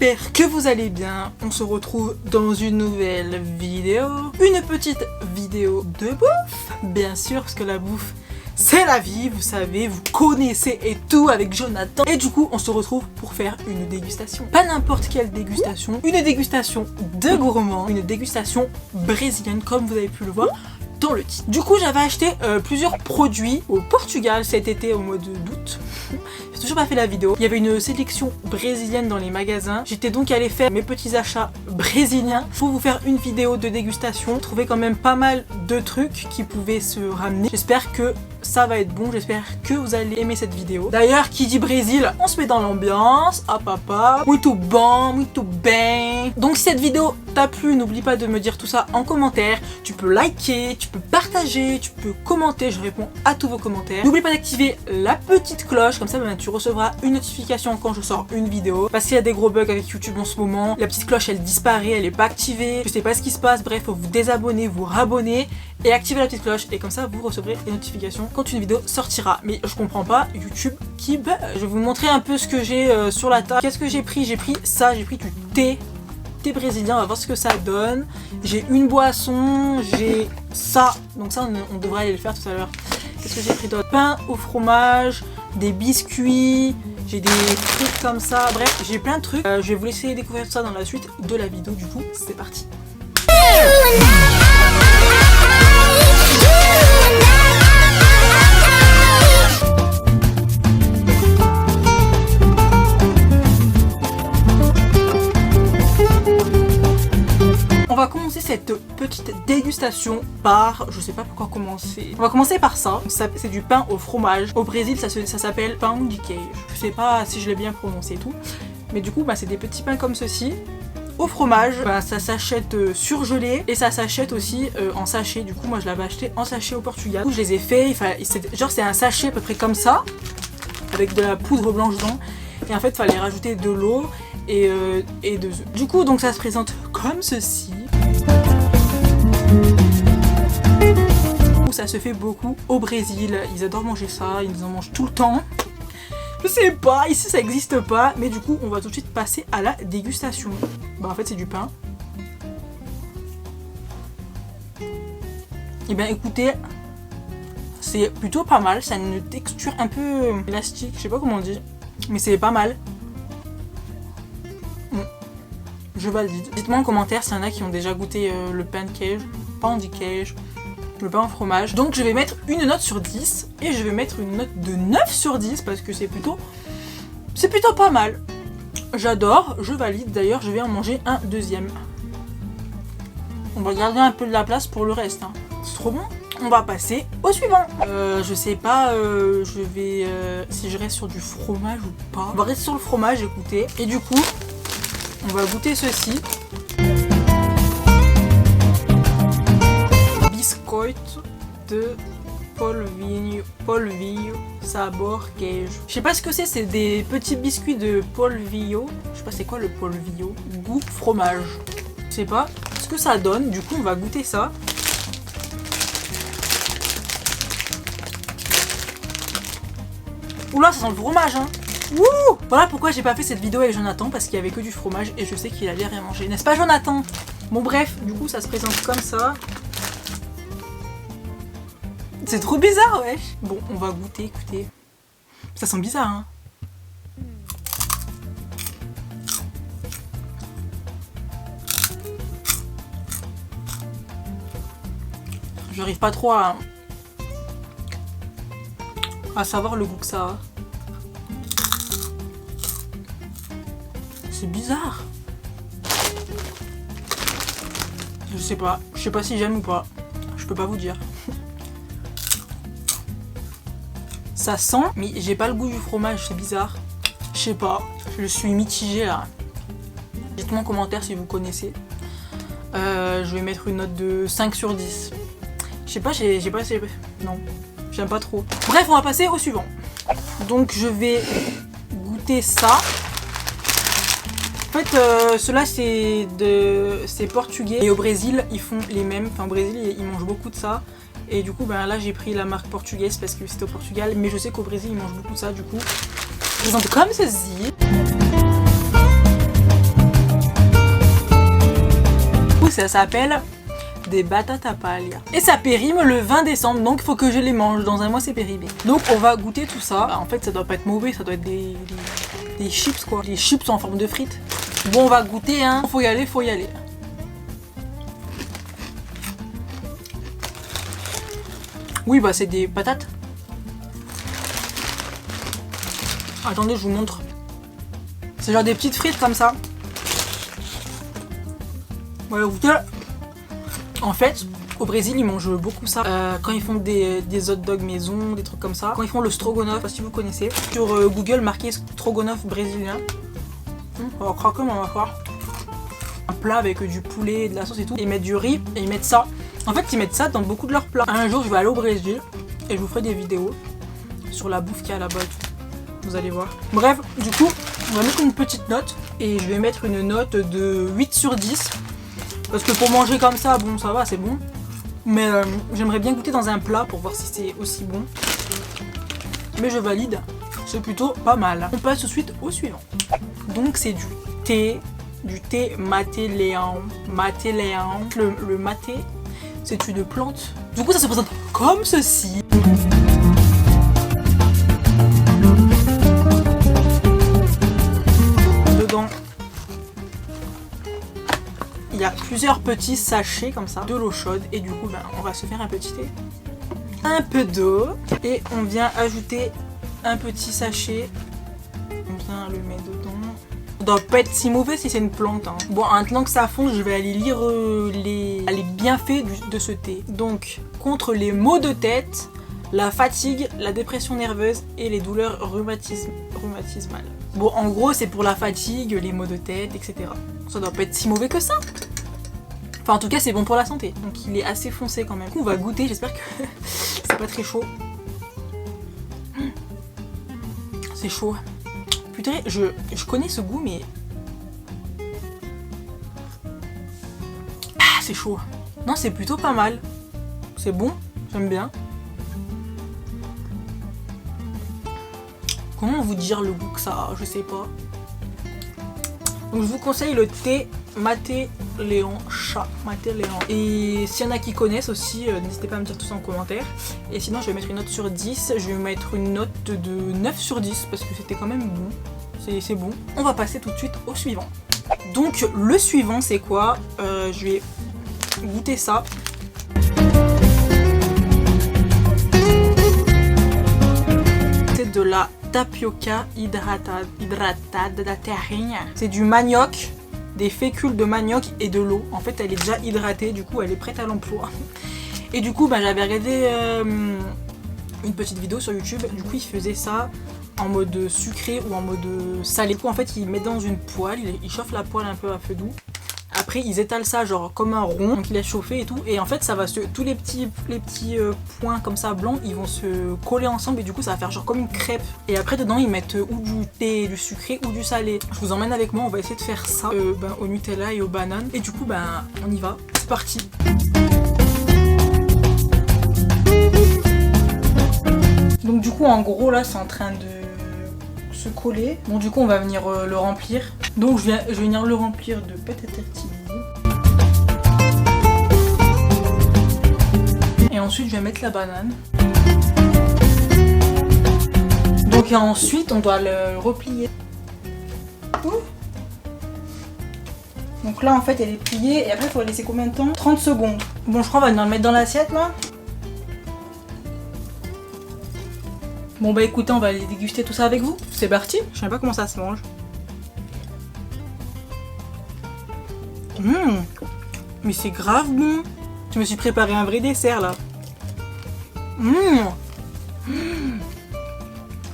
j'espère que vous allez bien. On se retrouve dans une nouvelle vidéo. Une petite vidéo de bouffe, bien sûr, parce que la bouffe, c'est la vie, vous savez, vous connaissez et tout avec Jonathan. Et du coup, on se retrouve pour faire une dégustation. Pas n'importe quelle dégustation, une dégustation de gourmand, une dégustation brésilienne, comme vous avez pu le voir dans le titre. Du coup, j'avais acheté plusieurs produits au Portugal cet été au mois d'août. J'ai toujours pas fait la vidéo. Il y avait une sélection brésilienne dans les magasins. J'étais donc allée faire mes petits achats brésiliens pour vous faire une vidéo de dégustation. Trouver quand même pas mal de trucs qui pouvaient se ramener. J'espère que ça va être bon. J'espère que vous allez aimer cette vidéo. D'ailleurs, qui dit Brésil, on se met dans l'ambiance. Hop hop hop. Muito bon, muito bem. Donc si cette vidéo t'a plu, n'oublie pas de me dire tout ça en commentaire. Tu peux liker, tu peux partager, tu peux commenter. Je réponds à tous vos commentaires. N'oublie pas d'activer la petite cloche. Comme ça, tu recevras une notification quand je sors une vidéo. Parce qu'il y a des gros bugs avec YouTube en ce moment. La petite cloche, elle disparaît, elle est pas activée. Je sais pas ce qui se passe. Bref, faut vous désabonner, vous rabonner et activer la petite cloche. Et comme ça, vous recevrez les notifications quand une vidéo sortira. Mais je comprends pas YouTube qui bug. Je vais vous montrer un peu ce que j'ai sur la table. Qu'est-ce que j'ai pris? J'ai pris ça, j'ai pris du thé brésilien, on va voir ce que ça donne. J'ai une boisson, j'ai ça, donc ça on devrait aller le faire tout à l'heure. Qu'est-ce que j'ai pris d'autre? Pain au fromage, des biscuits, j'ai des trucs comme ça, bref j'ai plein de trucs. Je vais vous laisser découvrir tout ça dans la suite de la vidéo, du coup c'est parti. On va commencer cette petite dégustation par, je sais pas pourquoi commencer. On va commencer par ça. C'est du pain au fromage. Au Brésil, ça s'appelle pão de queijo. Je sais pas si je l'ai bien prononcé et tout. Mais du coup, c'est des petits pains comme ceci. Au fromage, ça s'achète surgelé et ça s'achète aussi en sachet. Du coup, moi je l'avais acheté en sachet au Portugal. Du coup, je les ai fait. Genre, c'est un sachet à peu près comme ça, avec de la poudre blanche dedans. Et en fait, il fallait rajouter de l'eau et de œufs. Du coup, donc ça se présente comme ceci. Ça se fait beaucoup au Brésil, ils adorent manger ça, ils en mangent tout le temps. Je sais pas, ici ça existe pas, mais du coup on va tout de suite passer à la dégustation. En fait c'est du pain. Et bien écoutez, c'est plutôt pas mal, ça a une texture un peu élastique, je sais pas comment on dit, mais c'est pas mal. Je valide. Dites-moi en commentaire s'il y en a qui ont déjà goûté le pain de queijo, pain de queijo, le pain au fromage. Donc je vais mettre une note sur 10 et je vais mettre une note de 9 sur 10 parce que c'est plutôt pas mal. J'adore, je valide. D'ailleurs je vais en manger un deuxième. On va garder un peu de la place pour le reste, hein. C'est trop bon. On va passer au suivant. Je sais pas si je reste sur du fromage ou pas. On va rester sur le fromage, écoutez. Et du coup, on va goûter ceci. Biscoito de polvilho sabor queijo. Je sais pas ce que c'est des petits biscuits de polvilho. Je sais pas c'est quoi le polvilho. Goût fromage. Je sais pas ce que ça donne. Du coup, on va goûter ça. Oula, ça sent le fromage, hein. Wouh! Voilà pourquoi j'ai pas fait cette vidéo avec Jonathan, parce qu'il y avait que du fromage et je sais qu'il allait rien manger. N'est-ce pas, Jonathan? Bon bref, du coup ça se présente comme ça. C'est trop bizarre, wesh. Bon, on va goûter, écoutez. Ça sent bizarre, hein. J'arrive pas trop à savoir le goût que ça a. C'est bizarre. Je sais pas si j'aime ou pas. Je peux pas vous dire. Ça sent, mais j'ai pas le goût du fromage, c'est bizarre. Je sais pas, je suis mitigée là. Dites-moi en commentaire si vous connaissez. Je vais mettre une note de 5 sur 10. Je sais pas, non, j'aime pas trop. Bref, on va passer au suivant. Donc je vais goûter ça. En fait, ceux-là c'est portugais et au Brésil ils font les mêmes. Enfin, au Brésil ils mangent beaucoup de ça. Et du coup, là j'ai pris la marque portugaise parce que c'était au Portugal. Mais je sais qu'au Brésil ils mangent beaucoup de ça. Du coup, je présente comme ceci. ça s'appelle des batata palha. Et ça périme le 20 décembre, donc il faut que je les mange. Dans un mois, c'est périmé. Donc on va goûter tout ça. En fait, ça doit pas être mauvais, ça doit être des chips quoi. Des chips en forme de frites. Bon, on va goûter, hein. Faut y aller, faut y aller. Oui, bah c'est des patates. Attendez, je vous montre. C'est genre des petites frites comme ça. Voilà, goûtez. En fait, au Brésil, ils mangent beaucoup ça. Quand ils font des hot dogs maison, des trucs comme ça. Quand ils font le stroganoff, je sais pas si vous connaissez. Sur Google, marquez stroganoff brésilien. On va craquer ma mâchoire. Un plat avec du poulet, de la sauce et tout. Ils mettent du riz et ils mettent ça. En fait, ils mettent ça dans beaucoup de leurs plats. Un jour, je vais aller au Brésil et je vous ferai des vidéos sur la bouffe qu'il y a là-bas et tout. Vous allez voir. Bref, du coup, on va mettre une petite note. Et je vais mettre une note de 8 sur 10. Parce que pour manger comme ça, bon, ça va, c'est bon. Mais j'aimerais bien goûter dans un plat pour voir si c'est aussi bon. Mais je valide. C'est plutôt pas mal. On passe tout de suite au suivant. Donc c'est du thé maté léon. Maté léon. Le maté, c'est une plante. Du coup, ça se présente comme ceci. Dedans, il y a plusieurs petits sachets comme ça, de l'eau chaude. Et du coup, ben, on va se faire un petit thé. Un peu d'eau. Et on vient ajouter un petit sachet. On vient le mettre dedans. Ça doit pas être si mauvais si c'est une plante. Hein. Bon, maintenant que ça fond, je vais aller lire les bienfaits de ce thé. Donc, contre les maux de tête, la fatigue, la dépression nerveuse et les douleurs rhumatismales. Bon, en gros, c'est pour la fatigue, les maux de tête, etc. Ça doit pas être si mauvais que ça. Enfin, en tout cas, c'est bon pour la santé. Donc, il est assez foncé quand même. On va goûter, j'espère que c'est pas très chaud. C'est chaud. Putain, je connais ce goût, mais... Ah, c'est chaud. Non, c'est plutôt pas mal. C'est bon, j'aime bien. Comment vous dire le goût que ça a, je sais pas. Donc je vous conseille le thé maté léon chat. Maté léon. Et s'il y en a qui connaissent aussi, n'hésitez pas à me dire tout ça en commentaire. Et sinon je vais mettre une note sur 10. Je vais mettre une note de 9 sur 10 parce que c'était quand même bon. C'est bon. On va passer tout de suite au suivant. Donc le suivant c'est quoi? Je vais goûter ça. C'est de la tapioca hydratada da terrinha. C'est du manioc, des fécules de manioc et de l'eau. En fait, elle est déjà hydratée, du coup, elle est prête à l'emploi. Et du coup, j'avais regardé une petite vidéo sur YouTube. Du coup, il faisait ça en mode sucré ou en mode salé. Du coup, en fait, il met dans une poêle, il chauffe la poêle un peu à feu doux. Après, ils étalent ça genre comme un rond, donc il a chauffé et tout. Et en fait, ça va tous les petits points comme ça blancs, ils vont se coller ensemble et du coup, ça va faire genre comme une crêpe. Et après, dedans, ils mettent ou du thé, du sucré ou du salé. Je vous emmène avec moi, on va essayer de faire ça au Nutella et aux bananes. Et du coup, on y va. C'est parti. Donc du coup, en gros, là, c'est en train de se coller. Bon, du coup, on va venir le remplir. Donc je vais venir le remplir de pâte à tartiner. Et ensuite je vais mettre la banane. Donc et ensuite on doit le replier. Donc là en fait elle est pliée et après il faut la laisser combien de temps? 30 secondes. Bon je crois qu'on va venir le mettre dans l'assiette là. Bon bah écoutez, on va aller déguster tout ça avec vous. C'est parti. Je sais pas comment ça se mange. Mais c'est grave bon. Je me suis préparé un vrai dessert là.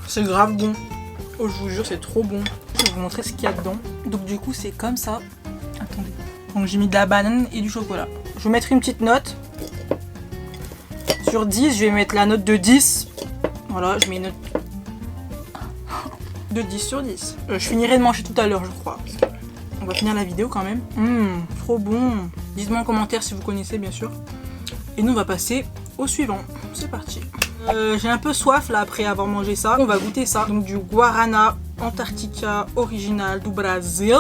C'est grave bon. Oh je vous jure c'est trop bon. Je vais vous montrer ce qu'il y a dedans. Donc du coup c'est comme ça. Attendez. Donc j'ai mis de la banane et du chocolat. Je vais mettre une petite note. Sur 10 je vais mettre la note de 10. Voilà je mets une note de 10 sur 10. Je finirai de manger tout à l'heure je crois. On va finir la vidéo quand même. Trop bon. Dites-moi en commentaire si vous connaissez bien sûr. Et nous on va passer au suivant. C'est parti. J'ai un peu soif là après avoir mangé ça. On va goûter ça. Donc du Guarana Antarctica original du Brasil.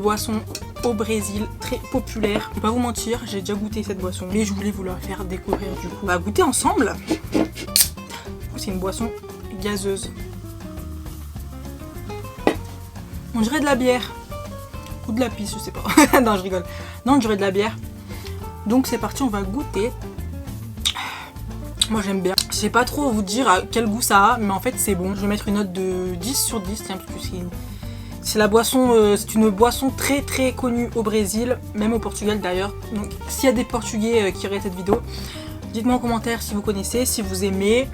boisson au Brésil, très populaire. Je vais pas vous mentir, j'ai déjà goûté cette boisson, mais je voulais vous la faire découvrir du coup. On va goûter ensemble. C'est une boisson gazeuse. On dirait de la bière. Ou de la pisse, je sais pas. Non, je rigole. Non, on dirait de la bière. Donc c'est parti, on va goûter. Moi j'aime bien. Je sais pas trop vous dire à quel goût ça a, mais en fait c'est bon. Je vais mettre une note de 10 sur 10, tiens, parce que c'est la boisson, c'est une boisson très très connue au Brésil, même au Portugal d'ailleurs. Donc s'il y a des Portugais qui regardent cette vidéo, dites-moi en commentaire si vous connaissez, si vous aimez.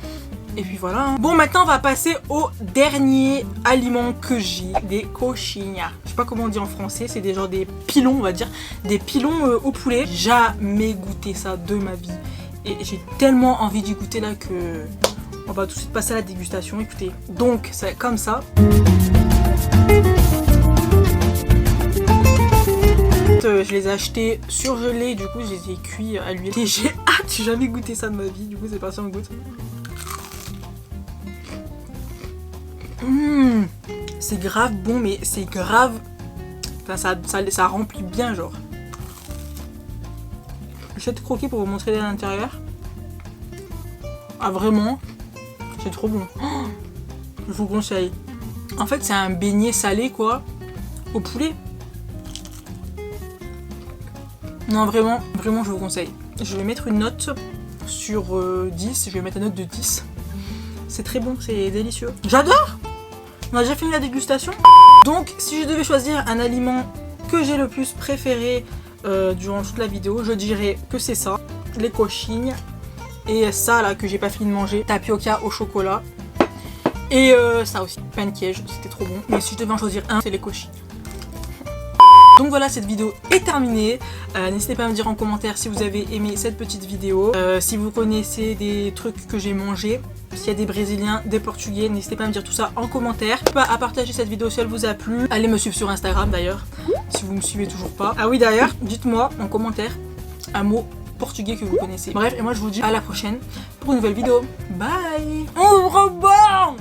Et puis voilà. Bon, maintenant on va passer au dernier aliment que j'ai, des coxinhas. Je sais pas comment on dit en français, c'est des genres des pilons, on va dire, des pilons au poulet. Jamais goûté ça de ma vie. Et j'ai tellement envie d'y goûter là que on va tout de suite passer à la dégustation. Écoutez, donc c'est comme ça. Je les ai achetés surgelés, du coup je les ai cuits à l'huile. Et j'ai hâte, j'ai jamais goûté ça de ma vie, du coup c'est parti, on goûte. C'est grave bon, mais c'est grave. Enfin, ça remplit bien, genre. Je vais te croquer pour vous montrer à l'intérieur. Ah, vraiment, c'est trop bon. Oh, je vous conseille. En fait, c'est un beignet salé, quoi, au poulet. Non, vraiment, vraiment, je vous conseille. Je vais mettre une note sur 10. Je vais mettre une note de 10. C'est très bon, c'est délicieux. J'adore! On a déjà fini la dégustation. Donc, si je devais choisir un aliment que j'ai le plus préféré durant toute la vidéo, je dirais que c'est ça, les coxinhas. Et ça, là, que j'ai pas fini de manger, tapioca au chocolat. Et ça aussi, pancake, c'était trop bon. Mais si je devais en choisir un, c'est les coxinhas. Donc voilà, cette vidéo est terminée. N'hésitez pas à me dire en commentaire si vous avez aimé cette petite vidéo. Si vous connaissez des trucs que j'ai mangés, s'il y a des Brésiliens, des Portugais, n'hésitez pas à me dire tout ça en commentaire. N'hésitez pas à partager cette vidéo si elle vous a plu. Allez me suivre sur Instagram d'ailleurs, si vous me suivez toujours pas. Ah oui, d'ailleurs, dites-moi en commentaire un mot portugais que vous connaissez. Bref, et moi je vous dis à la prochaine pour une nouvelle vidéo. Bye. On rebond.